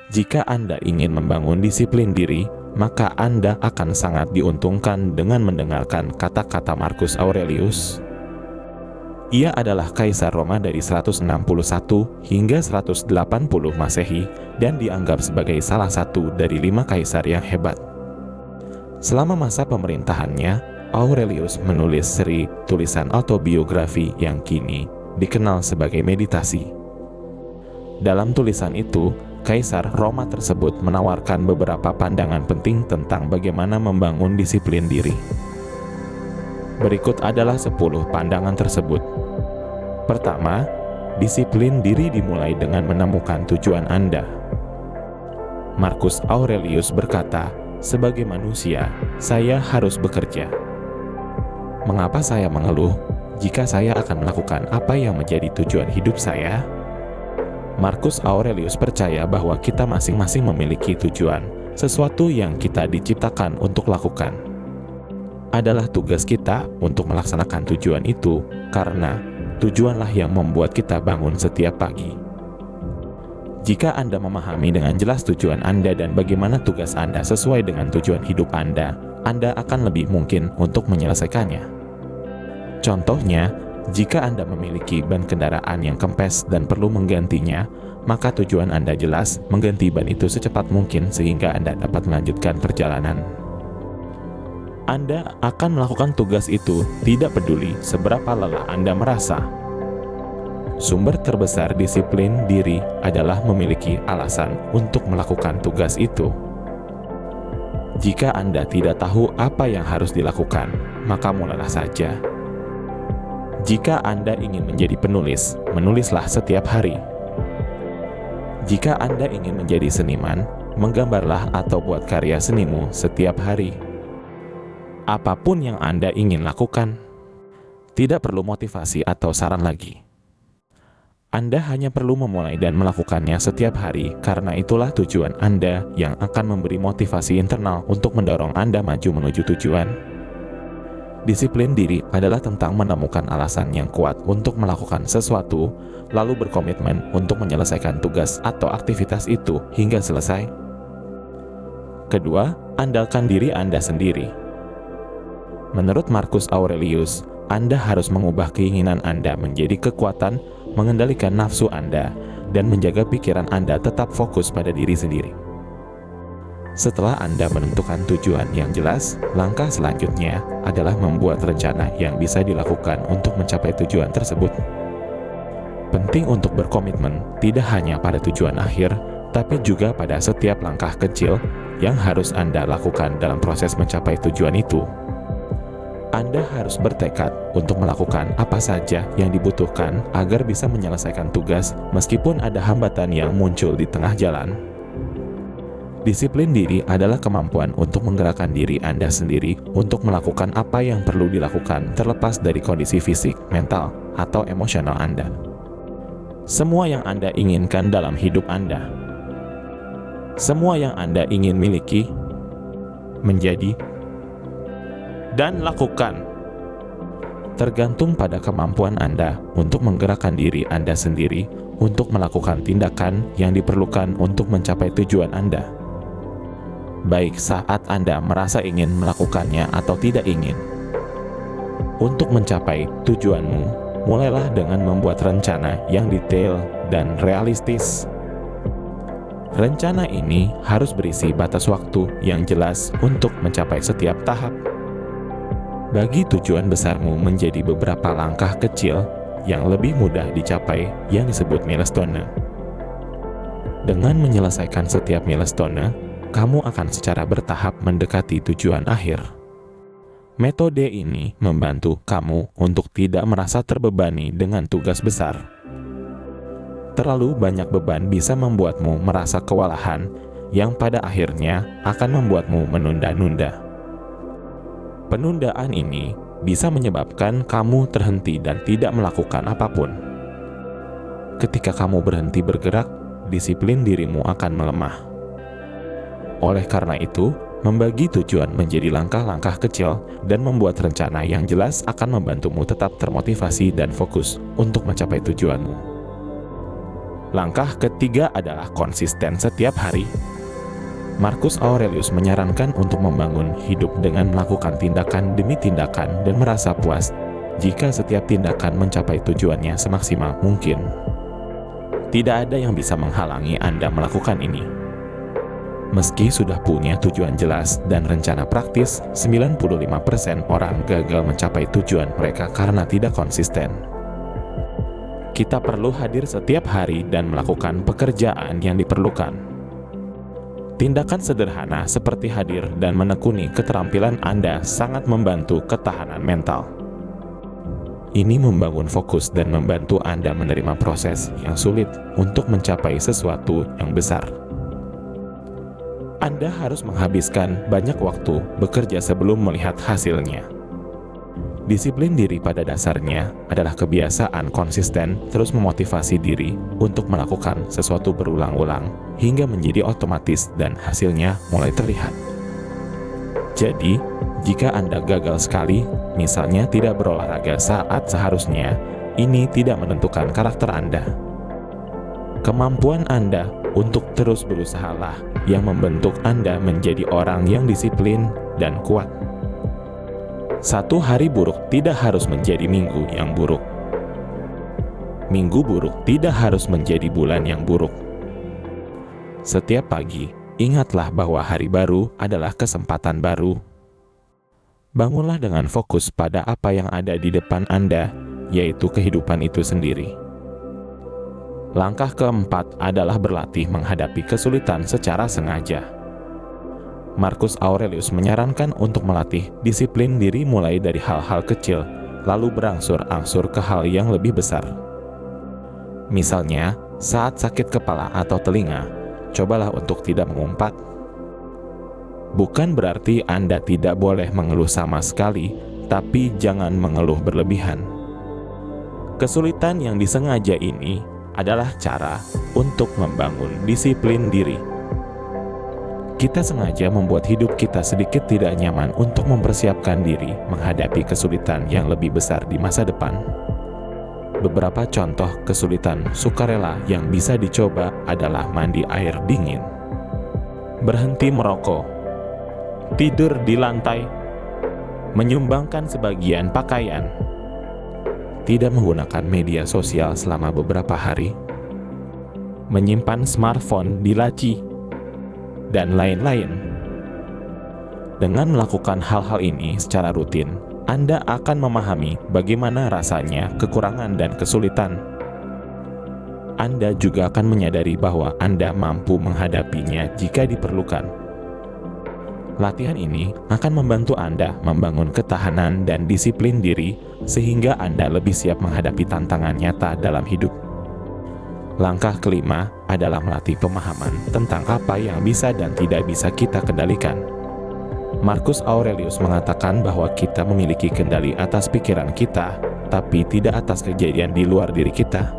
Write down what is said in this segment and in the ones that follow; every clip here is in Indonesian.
Jika Anda ingin membangun disiplin diri, maka Anda akan sangat diuntungkan dengan mendengarkan kata-kata Marcus Aurelius. Ia adalah Kaisar Roma dari 161 hingga 180 Masehi dan dianggap sebagai salah satu dari 5 kaisar yang hebat. Selama masa pemerintahannya, Aurelius menulis seri tulisan autobiografi yang kini dikenal sebagai meditasi. Dalam tulisan itu, Kaisar Roma tersebut menawarkan beberapa pandangan penting tentang bagaimana membangun disiplin diri. Berikut adalah 10 pandangan tersebut. Pertama, disiplin diri dimulai dengan menemukan tujuan Anda. Marcus Aurelius berkata, "Sebagai manusia, saya harus bekerja. Mengapa saya mengeluh jika saya akan melakukan apa yang menjadi tujuan hidup saya?" Marcus Aurelius percaya bahwa kita masing-masing memiliki tujuan, sesuatu yang kita diciptakan untuk lakukan. Adalah tugas kita untuk melaksanakan tujuan itu, karena tujuanlah yang membuat kita bangun setiap pagi. Jika Anda memahami dengan jelas tujuan Anda dan bagaimana tugas Anda sesuai dengan tujuan hidup Anda akan lebih mungkin untuk menyelesaikannya. Contohnya, jika Anda memiliki ban kendaraan yang kempes dan perlu menggantinya, maka tujuan Anda jelas mengganti ban itu secepat mungkin sehingga Anda dapat melanjutkan perjalanan. Anda akan melakukan tugas itu tidak peduli seberapa lelah Anda merasa. Sumber terbesar disiplin diri adalah memiliki alasan untuk melakukan tugas itu. Jika Anda tidak tahu apa yang harus dilakukan, maka mulailah saja. Jika Anda ingin menjadi penulis, menulislah setiap hari. Jika Anda ingin menjadi seniman, menggambarlah atau buat karya senimu setiap hari. Apapun yang Anda ingin lakukan, tidak perlu motivasi atau saran lagi. Anda hanya perlu memulai dan melakukannya setiap hari, karena itulah tujuan Anda yang akan memberi motivasi internal untuk mendorong Anda maju menuju tujuan. Disiplin diri adalah tentang menemukan alasan yang kuat untuk melakukan sesuatu, lalu berkomitmen untuk menyelesaikan tugas atau aktivitas itu hingga selesai. Kedua, andalkan diri Anda sendiri. Menurut Marcus Aurelius, Anda harus mengubah keinginan Anda menjadi kekuatan, mengendalikan nafsu Anda, dan menjaga pikiran Anda tetap fokus pada diri sendiri. Setelah Anda menentukan tujuan yang jelas, langkah selanjutnya adalah membuat rencana yang bisa dilakukan untuk mencapai tujuan tersebut. Penting untuk berkomitmen tidak hanya pada tujuan akhir, tapi juga pada setiap langkah kecil yang harus Anda lakukan dalam proses mencapai tujuan itu. Anda harus bertekad untuk melakukan apa saja yang dibutuhkan agar bisa menyelesaikan tugas meskipun ada hambatan yang muncul di tengah jalan. Disiplin diri adalah kemampuan untuk menggerakkan diri Anda sendiri untuk melakukan apa yang perlu dilakukan terlepas dari kondisi fisik, mental, atau emosional Anda. Semua yang Anda inginkan dalam hidup Anda, semua yang Anda ingin miliki, menjadi, dan lakukan, tergantung pada kemampuan Anda untuk menggerakkan diri Anda sendiri untuk melakukan tindakan yang diperlukan untuk mencapai tujuan Anda. Baik saat Anda merasa ingin melakukannya atau tidak ingin. Untuk mencapai tujuanmu, mulailah dengan membuat rencana yang detail dan realistis. Rencana ini harus berisi batas waktu yang jelas untuk mencapai setiap tahap. Bagi tujuan besarmu menjadi beberapa langkah kecil yang lebih mudah dicapai yang disebut milestone. Dengan menyelesaikan setiap milestone, kamu akan secara bertahap mendekati tujuan akhir. Metode ini membantu kamu untuk tidak merasa terbebani dengan tugas besar. Terlalu banyak beban bisa membuatmu merasa kewalahan yang pada akhirnya akan membuatmu menunda-nunda. Penundaan ini bisa menyebabkan kamu terhenti dan tidak melakukan apapun. Ketika kamu berhenti bergerak, disiplin dirimu akan melemah. Oleh karena itu, membagi tujuan menjadi langkah-langkah kecil dan membuat rencana yang jelas akan membantumu tetap termotivasi dan fokus untuk mencapai tujuanmu. Langkah ketiga adalah konsisten setiap hari. Marcus Aurelius menyarankan untuk membangun hidup dengan melakukan tindakan demi tindakan dan merasa puas jika setiap tindakan mencapai tujuannya semaksimal mungkin. Tidak ada yang bisa menghalangi Anda melakukan ini. Meski sudah punya tujuan jelas dan rencana praktis, 95% orang gagal mencapai tujuan mereka karena tidak konsisten. Kita perlu hadir setiap hari dan melakukan pekerjaan yang diperlukan. Tindakan sederhana seperti hadir dan menekuni keterampilan Anda sangat membantu ketahanan mental. Ini membangun fokus dan membantu Anda menerima proses yang sulit untuk mencapai sesuatu yang besar. Anda harus menghabiskan banyak waktu bekerja sebelum melihat hasilnya. Disiplin diri pada dasarnya adalah kebiasaan konsisten terus memotivasi diri untuk melakukan sesuatu berulang-ulang hingga menjadi otomatis dan hasilnya mulai terlihat. Jadi, jika Anda gagal sekali, misalnya tidak berolahraga saat seharusnya, ini tidak menentukan karakter Anda. Kemampuan Anda untuk terus berusahalah yang membentuk Anda menjadi orang yang disiplin dan kuat. Satu hari buruk tidak harus menjadi minggu yang buruk. Minggu buruk tidak harus menjadi bulan yang buruk. Setiap pagi, ingatlah bahwa hari baru adalah kesempatan baru. Bangunlah dengan fokus pada apa yang ada di depan Anda, yaitu kehidupan itu sendiri. Langkah keempat adalah berlatih menghadapi kesulitan secara sengaja. Marcus Aurelius menyarankan untuk melatih disiplin diri mulai dari hal-hal kecil, lalu berangsur-angsur ke hal yang lebih besar. Misalnya, saat sakit kepala atau telinga, cobalah untuk tidak mengumpat. Bukan berarti Anda tidak boleh mengeluh sama sekali, tapi jangan mengeluh berlebihan. Kesulitan yang disengaja ini adalah cara untuk membangun disiplin diri. Kita sengaja membuat hidup kita sedikit tidak nyaman untuk mempersiapkan diri menghadapi kesulitan yang lebih besar di masa depan. Beberapa contoh kesulitan sukarela yang bisa dicoba adalah mandi air dingin, berhenti merokok, tidur di lantai, menyumbangkan sebagian pakaian, tidak menggunakan media sosial selama beberapa hari, menyimpan smartphone di laci, dan lain-lain. Dengan melakukan hal-hal ini secara rutin, Anda akan memahami bagaimana rasanya kekurangan dan kesulitan. Anda juga akan menyadari bahwa Anda mampu menghadapinya jika diperlukan. Latihan ini akan membantu Anda membangun ketahanan dan disiplin diri sehingga Anda lebih siap menghadapi tantangan nyata dalam hidup. Langkah kelima adalah melatih pemahaman tentang apa yang bisa dan tidak bisa kita kendalikan. Marcus Aurelius mengatakan bahwa kita memiliki kendali atas pikiran kita, tapi tidak atas kejadian di luar diri kita.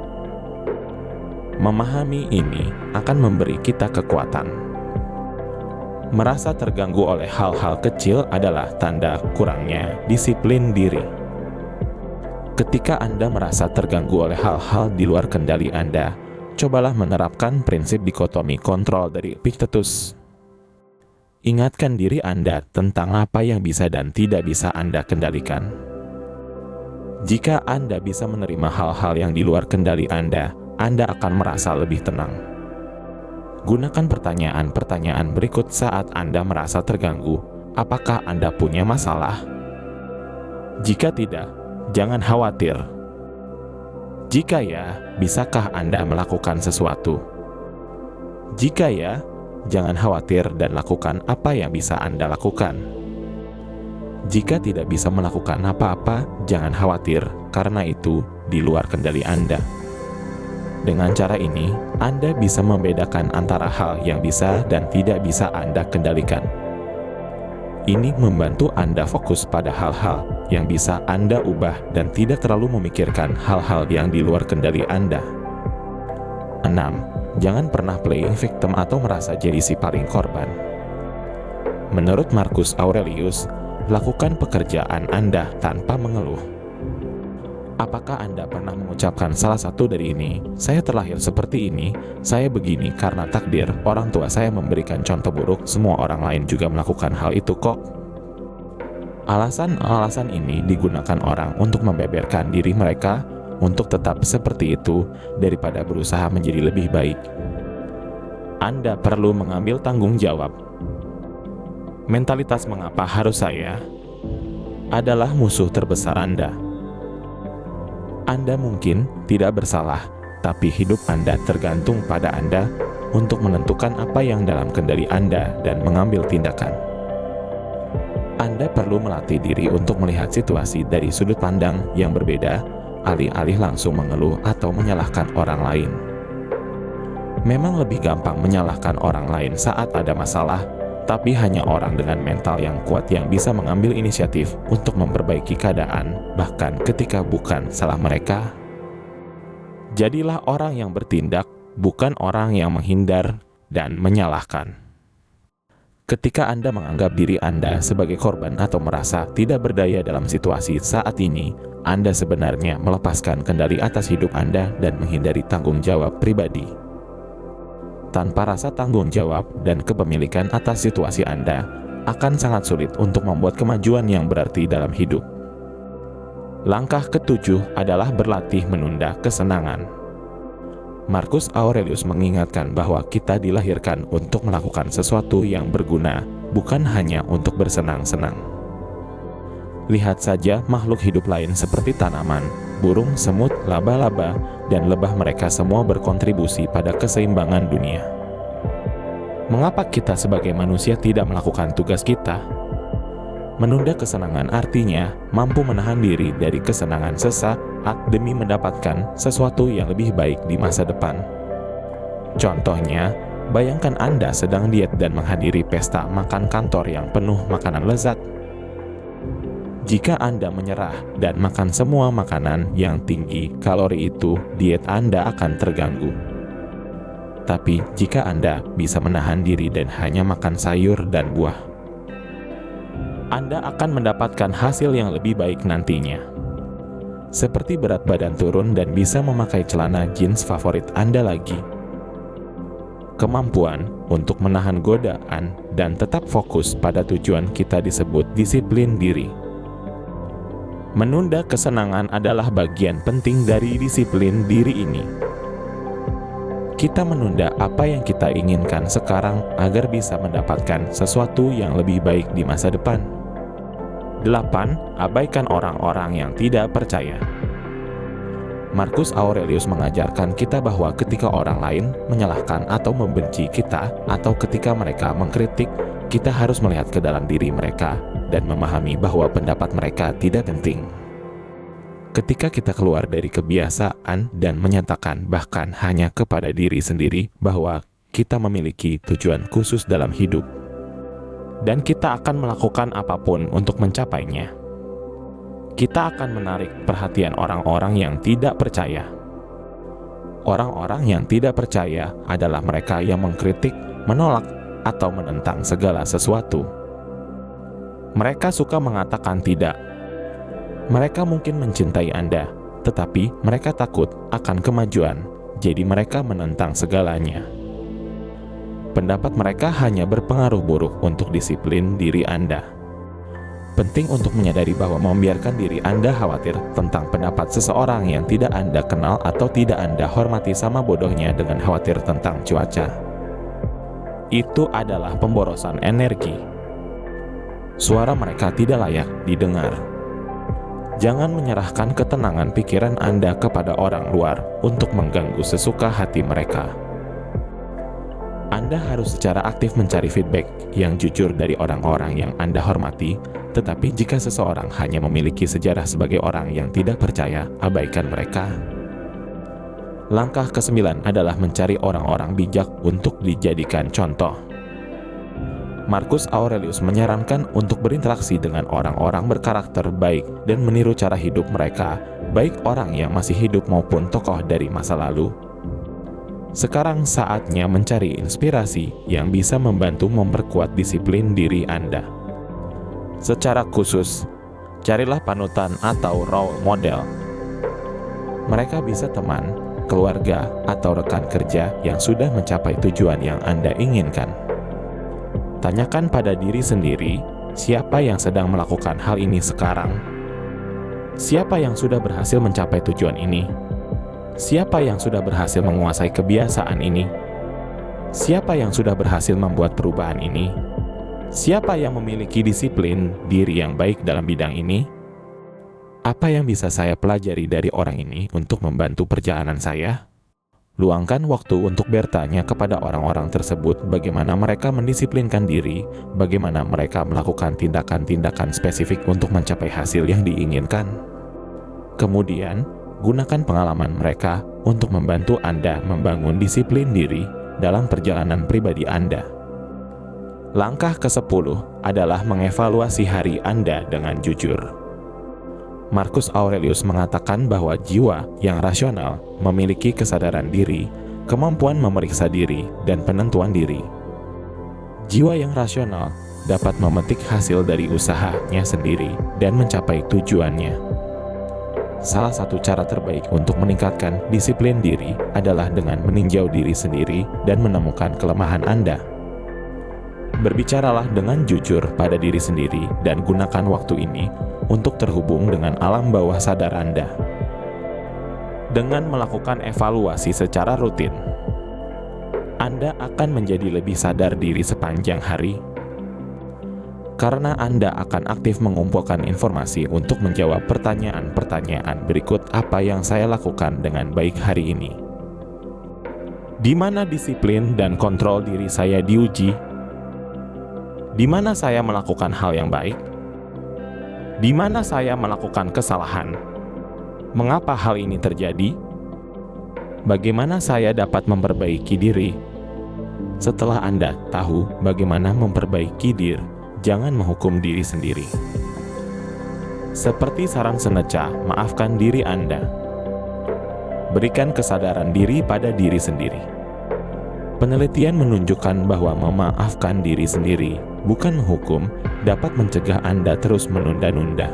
Memahami ini akan memberi kita kekuatan. Merasa terganggu oleh hal-hal kecil adalah tanda kurangnya disiplin diri. Ketika Anda merasa terganggu oleh hal-hal di luar kendali Anda, cobalah menerapkan prinsip dikotomi kontrol dari Epictetus. Ingatkan diri Anda tentang apa yang bisa dan tidak bisa Anda kendalikan. Jika Anda bisa menerima hal-hal yang di luar kendali Anda akan merasa lebih tenang. Gunakan pertanyaan-pertanyaan berikut saat Anda merasa terganggu. Apakah Anda punya masalah? Jika tidak, jangan khawatir. Jika ya, bisakah Anda melakukan sesuatu? Jika ya, jangan khawatir dan lakukan apa yang bisa Anda lakukan. Jika tidak bisa melakukan apa-apa, jangan khawatir, karena itu di luar kendali Anda. Dengan cara ini, Anda bisa membedakan antara hal yang bisa dan tidak bisa Anda kendalikan. Ini membantu Anda fokus pada hal-hal yang bisa Anda ubah dan tidak terlalu memikirkan hal-hal yang di luar kendali Anda. 6. Jangan pernah playing victim atau merasa jadi si paling korban. Menurut Marcus Aurelius, lakukan pekerjaan Anda tanpa mengeluh. Apakah Anda pernah mengucapkan salah satu dari ini? Saya terlahir seperti ini, saya begini karena takdir, orang tua saya memberikan contoh buruk, semua orang lain juga melakukan hal itu kok. Alasan-alasan ini digunakan orang untuk membeberkan diri mereka untuk tetap seperti itu daripada berusaha menjadi lebih baik. Anda perlu mengambil tanggung jawab. Mentalitas mengapa harus saya adalah musuh terbesar Anda. Anda mungkin tidak bersalah, tapi hidup Anda tergantung pada Anda untuk menentukan apa yang dalam kendali Anda dan mengambil tindakan. Anda perlu melatih diri untuk melihat situasi dari sudut pandang yang berbeda, alih-alih langsung mengeluh atau menyalahkan orang lain. Memang lebih gampang menyalahkan orang lain saat ada masalah, tapi hanya orang dengan mental yang kuat yang bisa mengambil inisiatif untuk memperbaiki keadaan, bahkan ketika bukan salah mereka. Jadilah orang yang bertindak, bukan orang yang menghindar dan menyalahkan. Ketika Anda menganggap diri Anda sebagai korban atau merasa tidak berdaya dalam situasi saat ini, Anda sebenarnya melepaskan kendali atas hidup Anda dan menghindari tanggung jawab pribadi. Tanpa rasa tanggung jawab dan kepemilikan atas situasi Anda, akan sangat sulit untuk membuat kemajuan yang berarti dalam hidup. Langkah ketujuh adalah berlatih menunda kesenangan. Marcus Aurelius mengingatkan bahwa kita dilahirkan untuk melakukan sesuatu yang berguna, bukan hanya untuk bersenang-senang. Lihat saja makhluk hidup lain seperti tanaman, burung, semut, laba-laba, dan lebah, mereka semua berkontribusi pada keseimbangan dunia. Mengapa kita sebagai manusia tidak melakukan tugas kita? Menunda kesenangan artinya mampu menahan diri dari kesenangan sesaat demi mendapatkan sesuatu yang lebih baik di masa depan. Contohnya, bayangkan Anda sedang diet dan menghadiri pesta makan kantor yang penuh makanan lezat. Jika Anda menyerah dan makan semua makanan yang tinggi kalori itu, diet Anda akan terganggu. Tapi jika Anda bisa menahan diri dan hanya makan sayur dan buah, Anda akan mendapatkan hasil yang lebih baik nantinya. Seperti berat badan turun dan bisa memakai celana jeans favorit Anda lagi. Kemampuan untuk menahan godaan dan tetap fokus pada tujuan kita disebut disiplin diri. Menunda kesenangan adalah bagian penting dari disiplin diri ini. Kita menunda apa yang kita inginkan sekarang agar bisa mendapatkan sesuatu yang lebih baik di masa depan. 8. Abaikan orang-orang yang tidak percaya. Marcus Aurelius mengajarkan kita bahwa ketika orang lain menyalahkan atau membenci kita, atau ketika mereka mengkritik, kita harus melihat ke dalam diri mereka dan memahami bahwa pendapat mereka tidak penting. Ketika kita keluar dari kebiasaan dan menyatakan bahkan hanya kepada diri sendiri bahwa kita memiliki tujuan khusus dalam hidup, dan kita akan melakukan apapun untuk mencapainya, kita akan menarik perhatian orang-orang yang tidak percaya. Orang-orang yang tidak percaya adalah mereka yang mengkritik, menolak, atau menentang segala sesuatu. Mereka suka mengatakan tidak. Mereka mungkin mencintai Anda, tetapi mereka takut akan kemajuan, jadi mereka menentang segalanya. Pendapat mereka hanya berpengaruh buruk untuk disiplin diri Anda. Penting untuk menyadari bahwa membiarkan diri Anda khawatir tentang pendapat seseorang yang tidak Anda kenal atau tidak Anda hormati sama bodohnya dengan khawatir tentang cuaca. Itu adalah pemborosan energi. Suara mereka tidak layak didengar. Jangan menyerahkan ketenangan pikiran Anda kepada orang luar untuk mengganggu sesuka hati mereka. Anda harus secara aktif mencari feedback yang jujur dari orang-orang yang Anda hormati, tetapi jika seseorang hanya memiliki sejarah sebagai orang yang tidak percaya, abaikan mereka. Langkah ke-9 adalah mencari orang-orang bijak untuk dijadikan contoh. Marcus Aurelius menyarankan untuk berinteraksi dengan orang-orang berkarakter baik dan meniru cara hidup mereka, baik orang yang masih hidup maupun tokoh dari masa lalu. Sekarang saatnya mencari inspirasi yang bisa membantu memperkuat disiplin diri Anda. Secara khusus, carilah panutan atau role model. Mereka bisa teman, keluarga, atau rekan kerja yang sudah mencapai tujuan yang Anda inginkan. Tanyakan pada diri sendiri, siapa yang sedang melakukan hal ini sekarang? Siapa yang sudah berhasil mencapai tujuan ini? Siapa yang sudah berhasil menguasai kebiasaan ini? Siapa yang sudah berhasil membuat perubahan ini? Siapa yang memiliki disiplin diri yang baik dalam bidang ini? Apa yang bisa saya pelajari dari orang ini untuk membantu perjalanan saya? Luangkan waktu untuk bertanya kepada orang-orang tersebut bagaimana mereka mendisiplinkan diri, bagaimana mereka melakukan tindakan-tindakan spesifik untuk mencapai hasil yang diinginkan. Kemudian, gunakan pengalaman mereka untuk membantu Anda membangun disiplin diri dalam perjalanan pribadi Anda. Langkah ke-10 adalah mengevaluasi hari Anda dengan jujur. Marcus Aurelius mengatakan bahwa jiwa yang rasional memiliki kesadaran diri, kemampuan memeriksa diri, dan penentuan diri. Jiwa yang rasional dapat memetik hasil dari usahanya sendiri dan mencapai tujuannya. Salah satu cara terbaik untuk meningkatkan disiplin diri adalah dengan meninjau diri sendiri dan menemukan kelemahan Anda. Berbicaralah dengan jujur pada diri sendiri dan gunakan waktu ini untuk terhubung dengan alam bawah sadar Anda. Dengan melakukan evaluasi secara rutin, Anda akan menjadi lebih sadar diri sepanjang hari. Karena Anda akan aktif mengumpulkan informasi untuk menjawab pertanyaan-pertanyaan berikut: apa yang saya lakukan dengan baik hari ini? Di mana disiplin dan kontrol diri saya diuji? Di mana saya melakukan hal yang baik? Di mana saya melakukan kesalahan? Mengapa hal ini terjadi? Bagaimana saya dapat memperbaiki diri? Setelah Anda tahu bagaimana memperbaiki diri, jangan menghukum diri sendiri. Seperti saran Seneca, maafkan diri Anda. Berikan kesadaran diri pada diri sendiri. Penelitian menunjukkan bahwa memaafkan diri sendiri, bukan menghukum, dapat mencegah Anda terus menunda-nunda.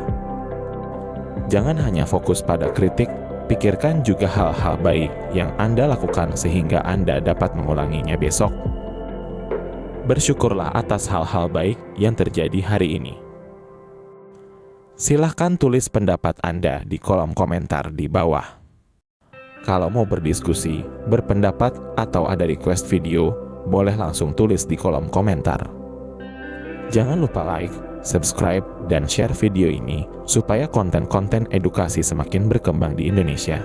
Jangan hanya fokus pada kritik, pikirkan juga hal-hal baik yang Anda lakukan sehingga Anda dapat mengulanginya besok. Bersyukurlah atas hal-hal baik yang terjadi hari ini. Silahkan tulis pendapat Anda di kolom komentar di bawah. Kalau mau berdiskusi, berpendapat, atau ada request video, boleh langsung tulis di kolom komentar. Jangan lupa like, subscribe, dan share video ini supaya konten-konten edukasi semakin berkembang di Indonesia.